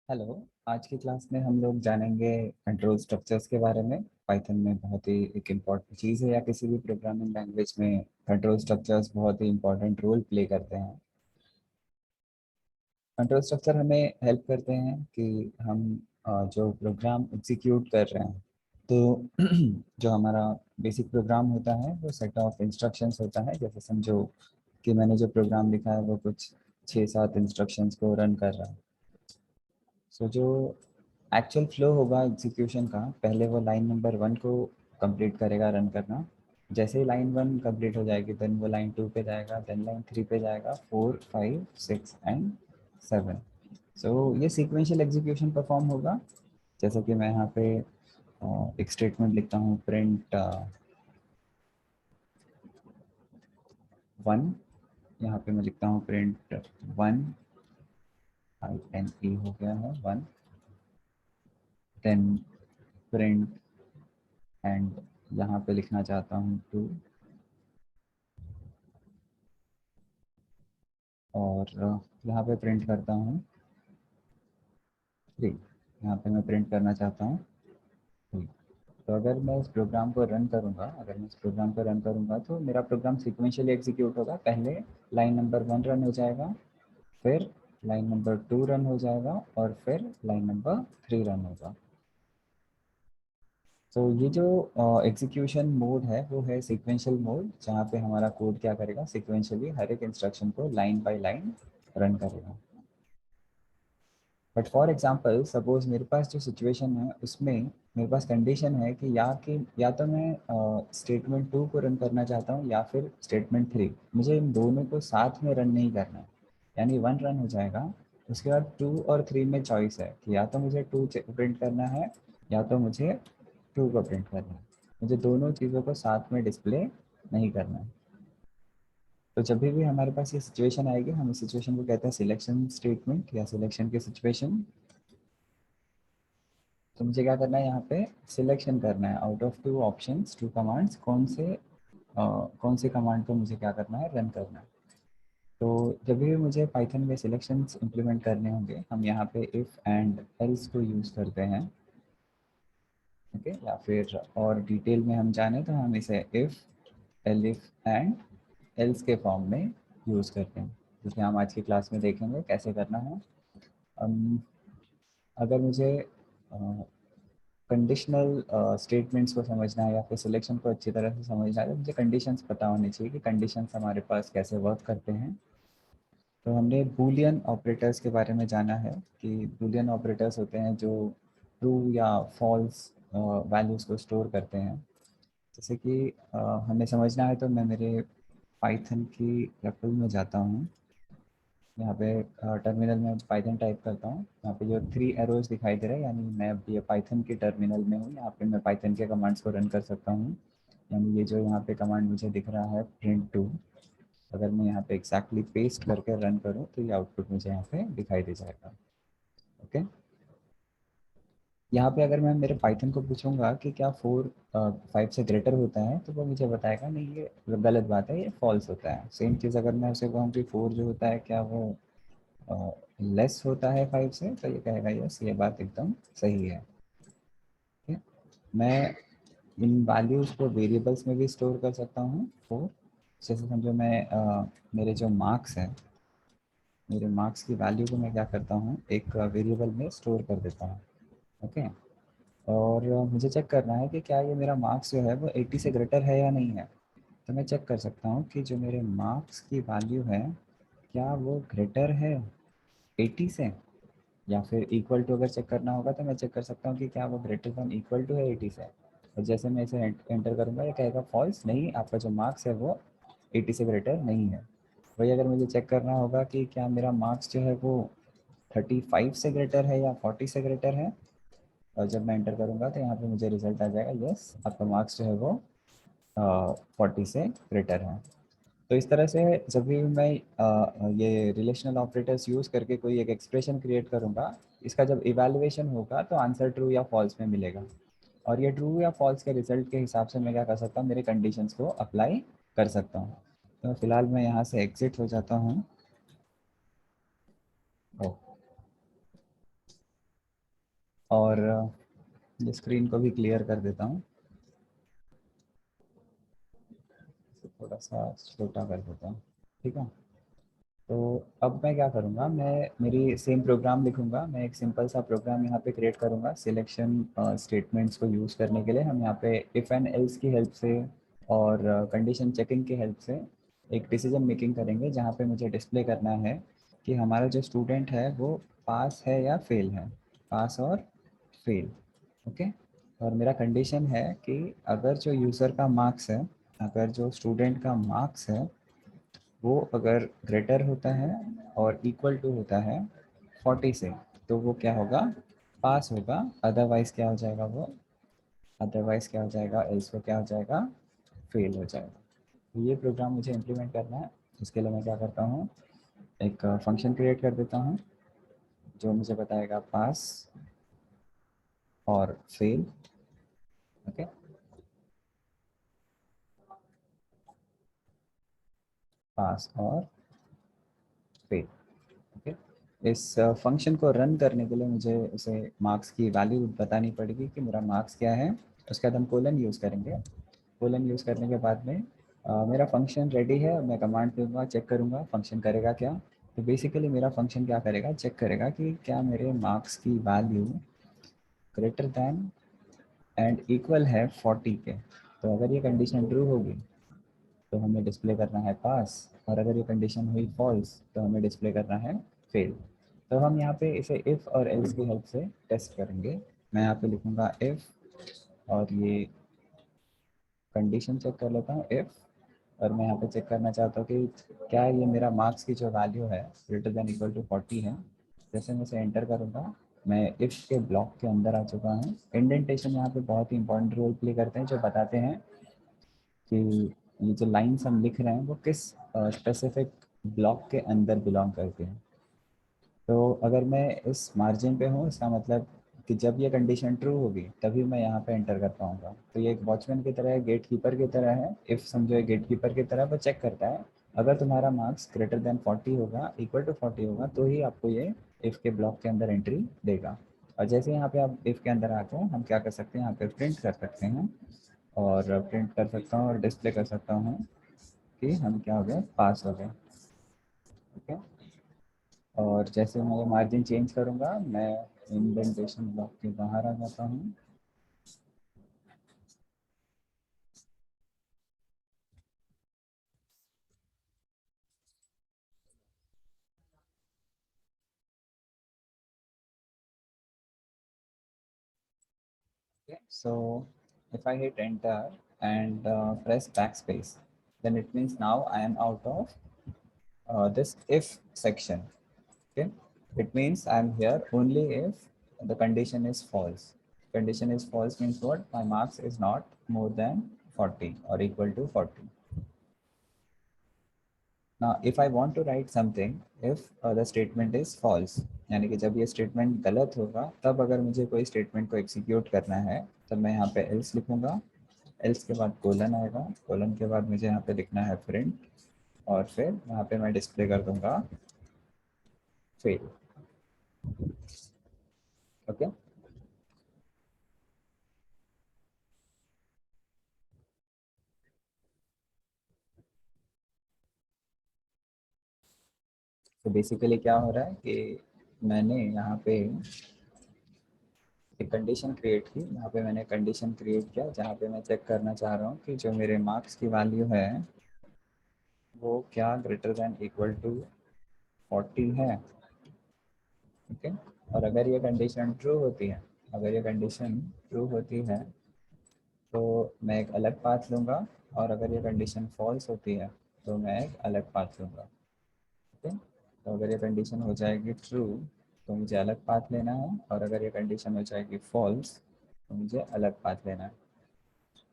Hello. आज की class में हम लोग जानेंगे कंट्रोल स्ट्रक्चर्स के बारे में। पाइथन में बहुत ही एक इम्पॉर्टेंट चीज़ है, या किसी भी प्रोग्रामिंग लैंग्वेज में कंट्रोल स्ट्रक्चर्स बहुत ही इम्पॉर्टेंट रोल प्ले करते हैं। कंट्रोल स्ट्रक्चर हमें हेल्प करते हैं कि हम जो प्रोग्राम एग्जीक्यूट कर रहे हैं, तो जो हमारा बेसिक प्रोग्राम होता है वो सेट ऑफ इंस्ट्रक्शंस होता है। जैसे समझो कि मैंने जो प्रोग्राम लिखा है वो कुछ 6-7 इंस्ट्रक्शंस को रन कर रहा है। सो जो एक्चुअल फ्लो होगा एग्जीक्यूशन का, पहले वो लाइन नंबर 1 को कंप्लीट करेगा रन करना। जैसे ही लाइन 1 कंप्लीट हो जाएगी देन वो लाइन 2 पे जाएगा, देन लाइन 3 पे जाएगा, 4, 5, 6 एंड 7। सो ये सीक्वेंशियल एग्जीक्यूशन परफॉर्म होगा। जैसे कि मैं यहाँ पे एक स्टेटमेंट लिखता हूँ, प्रिंट 1। यहाँ पे मैं लिखता हूँ प्रिंट 1, INE हो गया है 1, देन प्रिंट एंड यहाँ पे लिखना चाहता हूँ 2, और यहाँ पे प्रिंट करता हूँ 3। यहाँ पे मैं प्रिंट करना चाहता हूँ 3। तो अगर मैं इस प्रोग्राम को रन करूँगा, तो मेरा प्रोग्राम सीक्वेंशियली एग्जीक्यूट होगा। पहले लाइन नंबर 1 रन हो जाएगा, फिर लाइन नंबर 2 रन हो जाएगा, और फिर लाइन नंबर 3 रन होगा। तो ये जो एग्जीक्यूशन मोड है वो है सीक्वेंशियल मोड, जहाँ पे हमारा कोड क्या करेगा, सीक्वेंशियली हर एक इंस्ट्रक्शन को लाइन बाय लाइन रन करेगा। बट फॉर एग्जांपल सपोज मेरे पास जो सिचुएशन है उसमें मेरे पास कंडीशन है कि या तो मैं स्टेटमेंट 2 को रन करना चाहता हूँ या फिर स्टेटमेंट 3। मुझे इन दोनों को साथ में रन नहीं करना है। यानी 1 रन हो जाएगा, उसके बाद 2 और 3 में चॉइस है कि या तो मुझे 2 प्रिंट करना है या तो मुझे 2 को प्रिंट करना है। मुझे दोनों चीज़ों को साथ में डिस्प्ले नहीं करना है। तो जब भी हमारे पास ये सिचुएशन आएगी, हम इस सिचुएशन को कहते हैं सिलेक्शन स्टेटमेंट या सिलेक्शन की सिचुएशन। तो मुझे क्या करना है, यहाँ पे सिलेक्शन करना है आउट ऑफ 2 ऑप्शंस, 2 कमांड्स, कौन से कमांड को मुझे क्या करना है, रन करना है। तो जब भी मुझे पाइथन में सिलेक्शंस इंप्लीमेंट करने होंगे, हम यहाँ पे इफ़ एंड एल्स को यूज़ करते हैं। ओके, या फिर और डिटेल में हम जाने तो हम इसे इफ़, एलिफ एंड एल्स के फॉर्म में यूज़ करते हैं, जिसे हम आज की क्लास में देखेंगे कैसे करना है। अगर मुझे कंडीशनल स्टेटमेंट्स को समझना है या फिर सिलेक्शन को अच्छी तरह से समझना है, तो मुझे कंडीशंस पता होनी चाहिए कि कंडीशंस हमारे पास कैसे वर्क करते हैं। तो हमने बूलियन ऑपरेटर्स के बारे में जाना है कि बूलियन ऑपरेटर्स होते हैं जो ट्रू या फॉल्स वैल्यूज़ को स्टोर करते हैं। जैसे कि हमें समझना है तो मैं मेरे पाइथन की रेपल में जाता हूँ। यहाँ पे टर्मिनल में पाइथन टाइप करता हूँ। यहाँ पे जो 3 एरोज दिखाई दे रहे हैं, यानी मैं अब ये पाइथन के टर्मिनल में हूँ। यहाँ पे मैं पाइथन के कमांड्स को रन कर सकता हूँ। यानी ये जो यहाँ पे कमांड मुझे दिख रहा है प्रिंट 2, अगर मैं यहाँ पे एक्जैक्टली पेस्ट करके रन करूँ तो ये आउटपुट मुझे यहाँ पे दिखाई दे जाएगा। ओके, यहाँ पे अगर मैं मेरे पाइथन को पूछूंगा कि क्या 4 5 से ग्रेटर होता है, तो वो मुझे बताएगा नहीं, ये गलत बात है, ये फॉल्स होता है। सेम चीज़ अगर मैं उसे कहूँ कि 4 जो होता है क्या वो लेस होता है 5 से, तो ये कहेगा यस, ये बात एकदम सही है। ठीक है? मैं इन वैल्यूज़ को वेरिएबल्स में भी स्टोर कर सकता हूँ। 4 जैसे समझो मैं मेरे जो मार्क्स हैं, मेरे मार्क्स की वैल्यू को मैं क्या करता हूँ, एक वेरिएबल में स्टोर कर देता हूँ। ओके, और मुझे चेक करना है कि क्या ये मेरा मार्क्स जो है वो 80 से ग्रेटर है या नहीं है। तो मैं चेक कर सकता हूँ कि जो मेरे मार्क्स की वैल्यू है क्या वो ग्रेटर है 80 से, या फिर इक्वल टू अगर चेक करना होगा तो मैं चेक कर सकता हूँ कि क्या वो ग्रेटर देन इक्वल टू है 80 से। और जैसे मैं इसे एंटर करूँगा ये कहेगा फॉल्स, नहीं, आपका जो मार्क्स है वो 80 से ग्रेटर नहीं है। वही अगर मुझे चेक करना होगा कि क्या मेरा मार्क्स जो है वो 35 से ग्रेटर है या 40 से ग्रेटर है, और जब मैं एंटर करूँगा तो यहाँ पे मुझे रिजल्ट आ जाएगा यस, आपका मार्क्स जो है वो 40 से ग्रेटर है। तो इस तरह से जब भी मैं ये रिलेशनल ऑपरेटर्स यूज़ करके कोई एक एक्सप्रेशन क्रिएट करूँगा, इसका जब इवैल्यूएशन होगा तो आंसर ट्रू या फॉल्स में मिलेगा। और ये ट्रू या फॉल्स के रिजल्ट के हिसाब से मैं क्या कर सकता हूँ, मेरे कंडीशंस को अप्लाई कर सकता हूँ। तो फिलहाल मैं यहाँ से एग्जिट हो जाता हूँ। और ये स्क्रीन को भी क्लियर कर देता हूँ, थोड़ा सा छोटा कर देता हूँ, ठीक है। तो अब मैं क्या करूँगा, मैं मेरी सेम प्रोग्राम लिखूँगा। मैं एक सिंपल सा प्रोग्राम यहाँ पे क्रिएट करूँगा सिलेक्शन स्टेटमेंट्स को यूज़ करने के लिए। हम यहाँ पे इफ़ एंड एल्स की हेल्प से और कंडीशन चेकिंग की हेल्प से एक डिसीजन मेकिंग करेंगे, जहाँ पे मुझे डिस्प्ले करना है कि हमारा जो स्टूडेंट है वो पास है या फेल है, पास और फेल, ओके। और मेरा कंडीशन है कि अगर जो यूज़र का मार्क्स है, अगर जो स्टूडेंट का मार्क्स है वो अगर ग्रेटर होता है और इक्वल टू होता है 40 से, तो वो क्या होगा, पास होगा। अदरवाइज क्या हो जाएगा वो, अदरवाइज क्या हो जाएगा, एल्स वो क्या हो जाएगा, फेल हो जाएगा। तो ये प्रोग्राम मुझे इम्प्लीमेंट करना है। इसके लिए मैं क्या करता हूँ, एक फंक्शन क्रिएट कर देता हूँ जो मुझे बताएगा पास और फेल, ओके। पास और फेल, ओके। इस फंक्शन को रन करने के लिए मुझे उसे मार्क्स की वैल्यू बतानी पड़ेगी कि मेरा मार्क्स क्या है। उसके बाद हम कोलन यूज़ करेंगे। कोलन यूज़ करने के बाद में मेरा फंक्शन रेडी है। मैं कमांड दूंगा, चेक करूंगा फंक्शन करेगा क्या। तो बेसिकली मेरा फंक्शन क्या करेगा, चेक करेगा कि क्या मेरे मार्क्स की value greater than and equal है 40 के। तो अगर ये कंडीशन ट्रू होगी तो हमें डिस्प्ले करना है पास, और अगर ये कंडीशन हुई फॉल्स तो हमें डिस्प्ले करना है फेल। तो हम यहाँ पे इसे इफ़ और एल्स की हेल्प से टेस्ट करेंगे। मैं यहाँ पे लिखूँगा इफ़, और ये कंडीशन चेक कर लेता हूँ इफ़, और मैं यहाँ पे चेक करना चाहता हूँ कि क्या ये मेरा मार्क्स की जो वैल्यू है ग्रेटर देन इक्वल टू 40 है। जैसे मैं इसे एंटर करूँगा, मैं इफ़ के ब्लॉक के अंदर आ चुका हूँ। इंडेंटेशन यहाँ पे बहुत ही इंपॉर्टेंट रोल प्ले करते हैं, जो बताते हैं कि ये जो लाइन्स हम लिख रहे हैं वो किस स्पेसिफिक ब्लॉक के अंदर बिलोंग करते हैं। तो अगर मैं इस मार्जिन पे हूँ, इसका मतलब कि जब ये कंडीशन ट्रू होगी तभी मैं यहाँ पे एंटर कर पाऊँगा। तो ये एक वॉचमैन की तरह है, गेट कीपर की तरह है। इफ़ समझो एक गेट कीपर की तरह वो चेक करता है, अगर तुम्हारा मार्क्स ग्रेटर देन 40 होगा, इक्वल टू 40 होगा, तो ही आपको ये इफ़ के ब्लॉक के अंदर एंट्री देगा। और जैसे यहाँ पे आप इफ़ के अंदर आके हम क्या कर सकते हैं, यहाँ पे प्रिंट कर सकते हैं, और प्रिंट कर सकता हूँ और डिस्प्ले कर सकता हूँ कि हम क्या हो गए, पास हो गए, ठीक है। और जैसे मैं ये मार्जिन चेंज करूँगा, मैं इंडेंटेशन ब्लॉक के बाहर आ जाता हूँ। So if I hit enter and press backspace, then it means now I am out of this if section, okay. It means I am here only if the condition is false. Condition is false means what, my marks is not more than 40 or equal to 40. Now if I want to write something, if the statement is false, यानी कि जब ये statement गलत होगा तब अगर मुझे कोई स्टेटमेंट को एग्जीक्यूट करना है, तब मैं यहाँ पे एल्स लिखूंगा। एल्स के बाद कोलन आएगा, कोलन के बाद मुझे यहाँ पे लिखना है प्रिंट, और फिर यहाँ पे मैं डिस्प्ले कर दूंगा फेल, ओके। तो बेसिकली क्या हो रहा है कि मैंने यहाँ पे एक कंडीशन क्रिएट की। यहाँ पे मैंने कंडीशन क्रिएट किया जहाँ पे मैं चेक करना चाह रहा हूँ कि जो मेरे मार्क्स की वैल्यू है वो क्या ग्रेटर देन इक्वल टू 40 है, ठीक है। और अगर ये कंडीशन ट्रू होती है, अगर ये कंडीशन ट्रू होती है तो मैं एक अलग पाथ लूँगा, और अगर ये कंडीशन फॉल्स होती है तो मैं एक अलग पाथ लूँगा, ठीक है। तो अगर ये कंडीशन हो जाएगी ट्रू तो मुझे अलग पाथ लेना है, और अगर ये कंडीशन हो जाएगी फॉल्स तो मुझे अलग पाथ लेना है।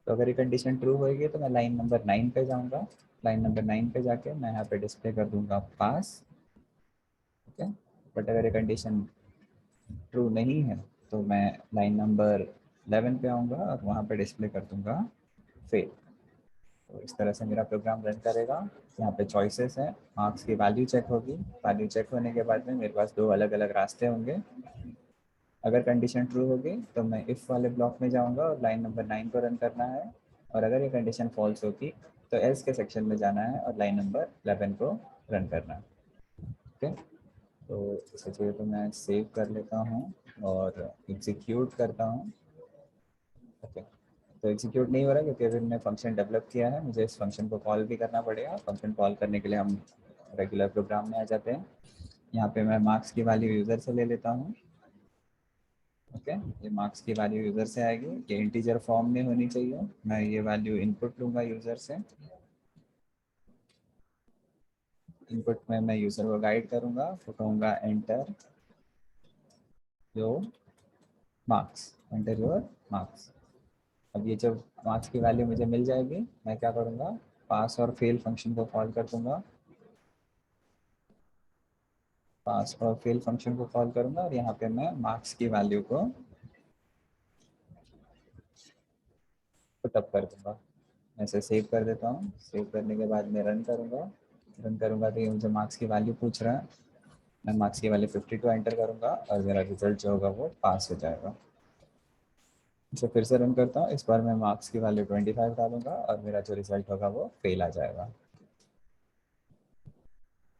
तो अगर ये कंडीशन ट्रू होगी तो मैं लाइन नंबर 9 पे जाऊँगा। लाइन नंबर 9 पे जाके मैं यहाँ पे डिस्प्ले कर दूँगा पास, ठीक है। बट अगर ये कंडीशन ट्रू नहीं है तो मैं लाइन नंबर 11 पे आऊँगा और वहाँ पे डिस्प्ले कर दूँगा फेल। तो इस तरह से मेरा प्रोग्राम रन करेगा। यहाँ पे चॉइसेस हैं, मार्क्स की वैल्यू चेक होगी, वैल्यू चेक होने के बाद में मेरे पास दो अलग अलग रास्ते होंगे। अगर कंडीशन ट्रू होगी तो मैं इफ़ वाले ब्लॉक में जाऊंगा और लाइन नंबर 9 को रन करना है, और अगर ये कंडीशन फॉल्स होगी तो एल्स के सेक्शन में जाना है और लाइन नंबर 11 को रन करना है। ओके, तो इसे चाहिए तो मैं सेव कर लेता हूँ और एग्जीक्यूट करता हूँ। ओके, तो एग्जीक्यूट नहीं हो रहा क्योंकि अभी मैंने फंक्शन डेवलप किया है, मुझे इस फंक्शन को कॉल भी करना पड़ेगा। फंक्शन कॉल करने के लिए हम रेगुलर प्रोग्राम में आ जाते हैं। यहाँ पे मैं मार्क्स की वैल्यू यूज़र से ले लेता हूँ। ओके, ये मार्क्स की वैल्यू यूज़र से आएगी, ये इंटीजर फॉर्म में होनी चाहिए। मैं ये वैल्यू इनपुट लूँगा यूज़र से। इनपुट में मैं यूज़र को गाइड करूँगा, कहूँगा enter your marks, enter your marks. अब ये जब मार्क्स की वैल्यू मुझे मिल जाएगी, मैं क्या करूँगा, पास और फेल फंक्शन को कॉल कर दूँगा। पास और फेल फंक्शन को कॉल करूँगा और यहाँ पे मैं मार्क्स की वैल्यू को पुटअप कर दूँगा। ऐसे सेव कर देता हूँ। सेव करने के बाद मैं रन करूँगा। रन करूँगा तो ये मुझे मार्क्स की वैल्यू पूछ रहा है। मैं मार्क्स की वैल्यू 52 एंटर करूँगा और मेरा रिजल्ट जो होगा वो पास हो जाएगा। इसे फिर से रन करता हूँ। इस बार मैं मार्क्स की वैल्यू 25 डालूंगा और मेरा जो रिजल्ट होगा वो फेल आ जाएगा।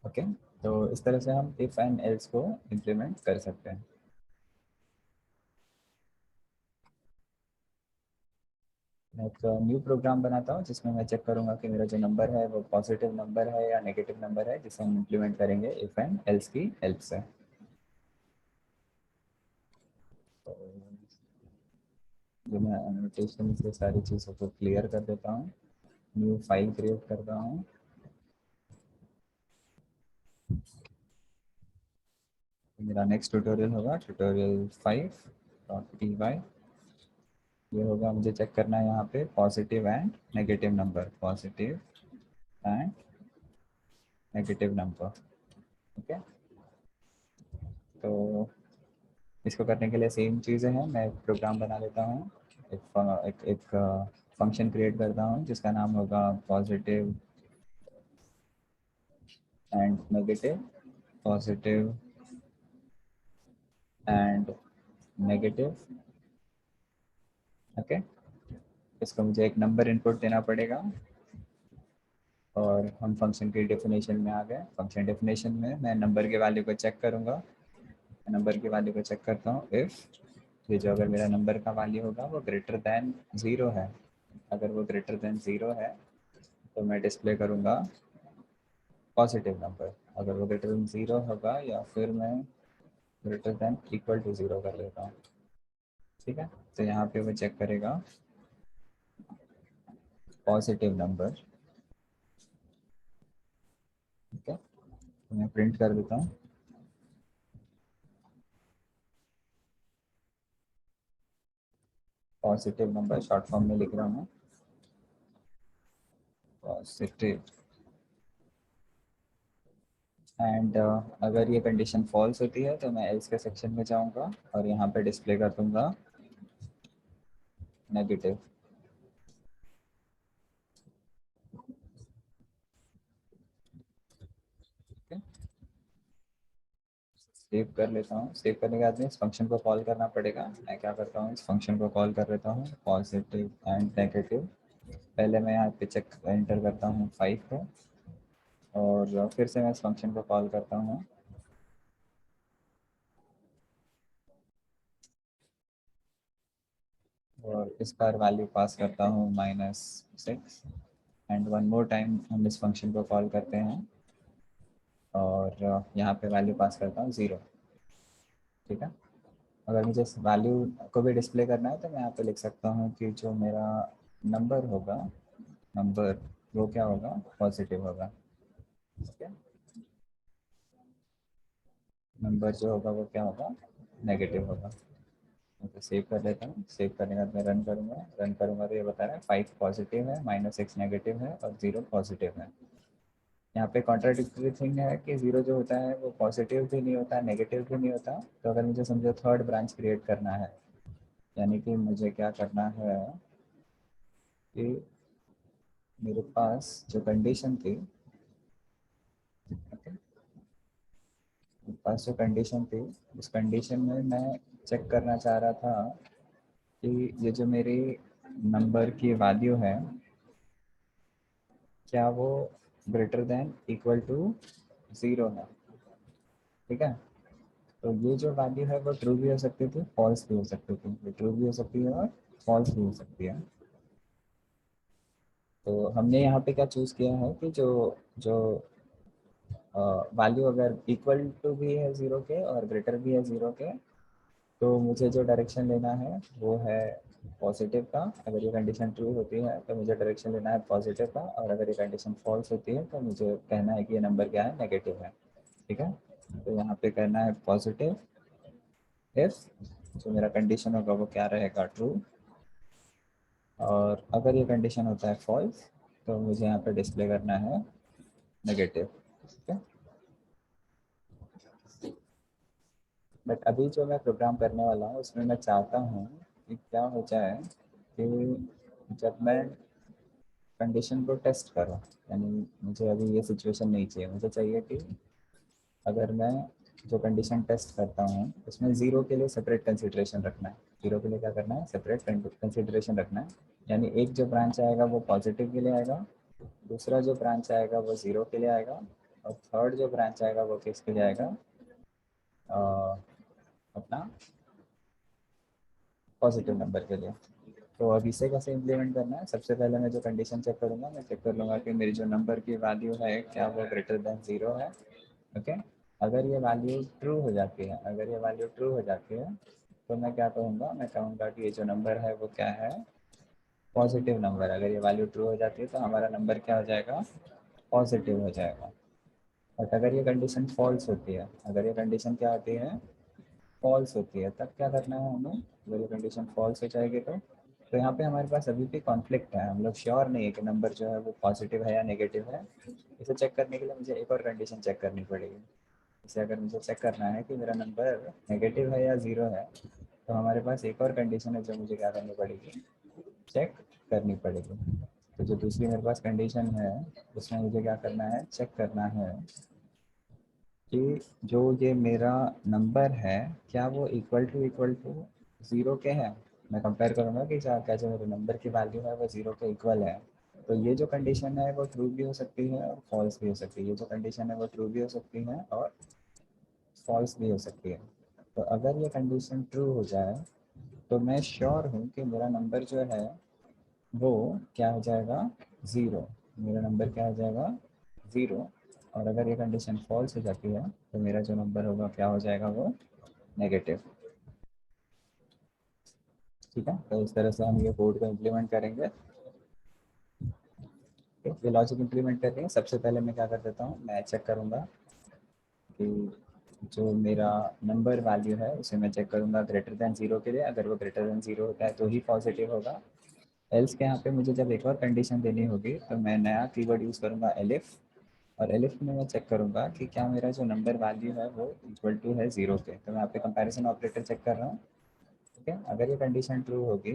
ओके, तो इस तरह से हम इफ़ एंड एल्स को इम्प्लीमेंट कर सकते हैं। मैं एक न्यू प्रोग्राम बनाता हूँ जिसमें मैं चेक करूँगा कि मेरा जो नंबर है वो पॉजिटिव नंबर है या नेगेटिव नंबर है, जिसे हम इम्प्लीमेंट करेंगे इफ़ एंड एल्स की हेल्प से। तो जो मैं एनोटेशन से सारी चीज़ों को क्लियर कर देता हूँ, न्यू फाइल क्रिएट करता हूँ। मेरा नेक्स्ट ट्यूटोरियल होगा ट्यूटोरियल 5.py। ये होगा, मुझे चेक करना है यहाँ पे positive and negative number, positive and negative number. Okay, तो इसको करने के लिए सेम चीज़ें हैं। मैं एक प्रोग्राम बना लेता हूँ, एक फंक्शन क्रिएट करता हूँ जिसका नाम होगा positive and negative, positive and negative. Okay, इसको मुझे एक नंबर इनपुट देना पड़ेगा और हम फंक्शन की डेफिनेशन में आ गए। फंक्शन डेफिनेशन में मैं नंबर के वैल्यू को चेक करूँगा। नंबर की वैल्यू को चेक करता हूँ इफ़ ये जो अगर मेरा नंबर का वैल्यू होगा वो ग्रेटर दैन 0 है, अगर वो ग्रेटर दैन 0 है तो मैं डिस्प्ले करूँगा पॉजिटिव नंबर। अगर वो ग्रेटर दैन 0 होगा या फिर मैं ग्रेटर दैन इक्वल टू 0 कर देता हूँ। ठीक है, तो यहाँ पे वो चेक करेगा पॉजिटिव नंबर। ठीक है, तो मैं प्रिंट कर देता हूँ पॉजिटिव नंबर, शॉर्ट फॉर्म में लिख रहा हूँ पॉजिटिव। एंड अगर ये कंडीशन फॉल्स होती है तो मैं एल्स के सेक्शन में जाऊंगा और यहाँ पे डिस्प्ले कर दूंगा नेगेटिव। सेव कर लेता हूँ। सेव करने के बाद में इस फंक्शन को कॉल करना पड़ेगा। मैं क्या करता हूँ, इस फंक्शन को कॉल कर लेता हूँ पॉजिटिव एंड नेगेटिव। पहले मैं यहाँ पे चेक एंटर करता हूँ 5 को और फिर से मैं इस फंक्शन को कॉल करता हूँ और इस बार वैल्यू पास करता हूँ -6। एंड वन मोर टाइम हम इस फंक्शन को कॉल करते हैं और यहाँ पे वैल्यू पास करता हूँ 0। ठीक है, अगर मुझे इस वैल्यू को भी डिस्प्ले करना है तो मैं यहाँ पे लिख सकता हूँ कि जो मेरा नंबर होगा, नंबर वो क्या होगा, पॉजिटिव होगा। ठीक है, नंबर जो होगा वो क्या होगा, नेगेटिव होगा। तो सेव कर लेता हूँ। सेव करने के बाद मैं रन करूँगा तो ये बता रहा है 5 पॉजिटिव है, -6 नेगेटिव है और 0 पॉजिटिव है। यहाँ पे कॉन्ट्राडिक्टरी थिंग है कि 0 जो होता है वो पॉजिटिव भी नहीं होता, नेगेटिव भी नहीं होता। तो अगर मुझे समझो थर्ड ब्रांच क्रिएट करना है, यानी कि मुझे क्या करना है कि मेरे पास जो कंडीशन थी, पास जो कंडीशन थी, उस कंडीशन में मैं चेक करना चाह रहा था कि ये जो मेरी नंबर की वैल्यू है क्या वो ग्रेटर देन इक्वल टू 0 है। ठीक है, तो ये जो वैल्यू है वो ट्रू भी हो सकती थी, फॉल्स भी हो सकती थी। ये ट्रू भी हो सकती है और फॉल्स भी हो सकती है। तो हमने यहाँ पे क्या चूज़ किया है कि जो जो वैल्यू अगर इक्वल टू भी है 0 के और ग्रेटर भी है 0 के, तो मुझे जो डायरेक्शन लेना है वो है पॉजिटिव का। अगर ये कंडीशन ट्रू होती है तो मुझे डायरेक्शन लेना है पॉजिटिव का, और अगर ये कंडीशन फॉल्स होती है तो मुझे कहना है कि ये नंबर क्या है, नेगेटिव है। ठीक है, तो यहाँ पे करना है पॉजिटिव इफ जो मेरा कंडीशन होगा वो क्या रहेगा, ट्रू। और अगर ये कंडीशन होता है फॉल्स तो मुझे यहाँ पे डिस्प्ले करना है नेगेटिव। ठीक है, बट अभी जो मैं प्रोग्राम करने वाला हूँ उसमें मैं चाहता हूँ कि क्या हो जाए कि जब मैं कंडीशन को टेस्ट करूँ, यानी मुझे अभी ये सिचुएशन नहीं चाहिए। मुझे चाहिए कि अगर मैं जो कंडीशन टेस्ट करता हूँ उसमें ज़ीरो के लिए सेपरेट कंसिड्रेशन रखना है। ज़ीरो के लिए क्या करना है, सेपरेट कंसिड्रेशन रखना है। यानी एक जो ब्रांच आएगा वो पॉजिटिव के लिए आएगा, दूसरा जो ब्रांच आएगा वो ज़ीरो के लिए आएगा, और थर्ड जो ब्रांच आएगा वो किसके लिए आएगा, अपना पॉजिटिव नंबर के लिए। तो अब इसे कैसे इम्प्लीमेंट करना है, सबसे पहले मैं जो कंडीशन चेक करूँगा, मैं चेक कर लूँगा कि मेरी जो नंबर की वैल्यू है क्या वो ग्रेटर देन 0 है। ओके, अगर ये वैल्यू ट्रू हो जाती है, अगर ये वैल्यू ट्रू हो जाती है तो मैं क्या कहूँगा, मैं कहूँगा कि ये जो नंबर है वो क्या है, पॉजिटिव नंबर। अगर ये वैल्यू ट्रू हो जाती है तो हमारा नंबर क्या हो जाएगा, पॉजिटिव हो जाएगा। बट अगर ये कंडीशन फॉल्स होती है, अगर ये कंडीशन क्या होती है, फॉल्स होती है, तब क्या करना है हमें, अगर ये कंडीशन फॉल्स हो जाएगी तो यहाँ पे हमारे पास अभी भी कॉन्फ्लिक्ट है। हम लोग श्योर नहीं है कि नंबर जो है वो पॉजिटिव है या नेगेटिव है। इसे चेक करने के लिए मुझे एक और कंडीशन चेक करनी पड़ेगी। जैसे अगर मुझे चेक करना है कि मेरा नंबर नेगेटिव है या ज़ीरो है, तो हमारे पास एक और कंडीशन है जो मुझे क्या करनी पड़ेगी, चेक करनी पड़ेगी। तो जो दूसरी मेरे पास कंडीशन है उसमें मुझे क्या करना है, चेक करना है कि जो ये मेरा नंबर है क्या वो इक्वल टू ज़ीरो के है। मैं कंपेयर करूँगा कि क्या जो मेरे नंबर की वैल्यू है वो ज़ीरो के इक्वल है। तो ये जो कंडीशन है वो ट्रू भी हो सकती है और फॉल्स भी हो सकती है। ये जो कंडीशन है वो ट्रू भी हो सकती है और फॉल्स भी हो सकती है। तो अगर ये कंडीशन ट्रू हो जाए तो मैं श्योर हूँ कि मेरा नंबर जो है वो क्या हो जाएगा, ज़ीरो। मेरा नंबर क्या हो जाएगा, ज़ीरो। और अगर ये कंडीशन फॉल्स हो जाती है तो मेरा जो नंबर होगा क्या हो जाएगा, वो नेगेटिव। ठीक है, तो इस तरह से हम ये कोड को इम्प्लीमेंट करेंगे। ये लॉजिक इम्प्लीमेंट करके सबसे पहले मैं क्या कर देता हूँ, मैं चेक करूँगा कि जो मेरा नंबर वैल्यू है उसे मैं चेक करूँगा ग्रेटर दैन 0 के लिए। अगर वो ग्रेटर दैन 0 होता है तो ही पॉजिटिव होगा। एल्स के यहाँ पे मुझे जब एक और कंडीशन देनी होगी तो मैं नया कीवर्ड यूज़ करूँगा एलिफ। और एलिफ में मैं चेक करूँगा कि क्या मेरा जो नंबर वैल्यू है वो इक्वल टू है 0 के। तो मैं यहाँ पे कंपैरिजन ऑपरेटर चेक कर रहा हूँ। ठीक है, अगर ये कंडीशन ट्रू होगी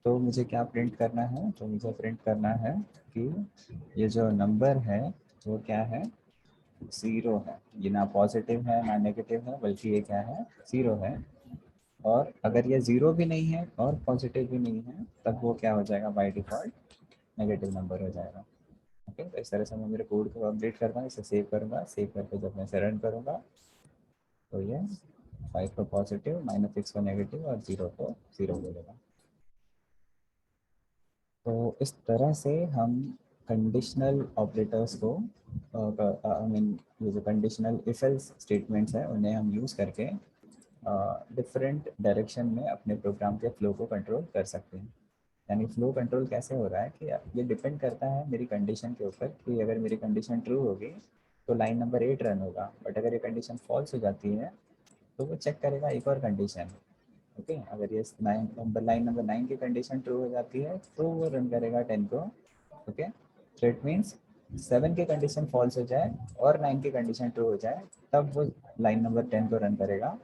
तो मुझे क्या प्रिंट करना है, तो मुझे प्रिंट करना है कि ये जो नंबर है वो क्या है, 0 है। ये ना पॉजिटिव है ना नेगेटिव है, बल्कि ये क्या है, 0 है। और अगर ये 0 भी नहीं है और पॉजिटिव भी नहीं है तब वो क्या हो जाएगा, बाय डिफ़ॉल्ट नेगेटिव नंबर हो जाएगा। ओके, तो इस तरह से मैं मेरे कोड को अपडेट करता हूँ, इसे सेव करूँगा। सेव करके जब मैं इसे रन करूँगा तो ये 5 को पॉजिटिव, -6 को नेगेटिव और 0 को 0 बोलेगा। तो इस तरह से हम कंडीशनल ऑपरेटर्स को आई मीन ये जो कंडीशनल इफ एल्स स्टेटमेंट्स हैं उन्हें हम यूज़ करके डिफरेंट डायरेक्शन में अपने प्रोग्राम के फ्लो को कंट्रोल कर सकते हैं। यानी फ्लो कंट्रोल कैसे हो रहा है कि ये डिपेंड करता है मेरी कंडीशन के ऊपर कि अगर मेरी कंडीशन ट्रू होगी तो लाइन नंबर 8 रन होगा। बट अगर ये कंडीशन फॉल्स हो जाती है तो वो चेक करेगा एक और कंडीशन। ओके, अगर ये लाइन नंबर 9 की कंडीशन ट्रू हो जाती है तो वो रन करेगा 10 को। ओके, तो इट मीन्स 7 की कंडीशन फॉल्स हो जाए और 9 की कंडीशन ट्रू हो जाए तब वो लाइन नंबर 10 को रन करेगा।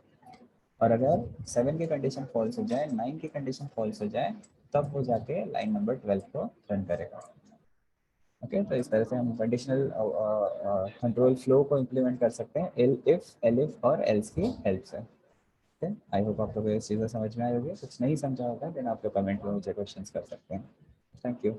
और अगर 7 की कंडीशन फॉल्स हो जाए, 9 की कंडीशन फॉल्स हो जाए, तब वो जाके लाइन नंबर 12 को रन करेगा। ओके, तो इस तरह से हम कंडीशनल कंट्रोल फ्लो को इम्प्लीमेंट कर सकते हैं एल इफ और एल्स की हेल्प से। ओके, आई होप आप लोगों को ये चीज़ें समझ में आई होगी। कुछ नहीं समझा होगा देन आप लोग कमेंट में मुझे क्वेश्चंस कर सकते हैं। Thank you.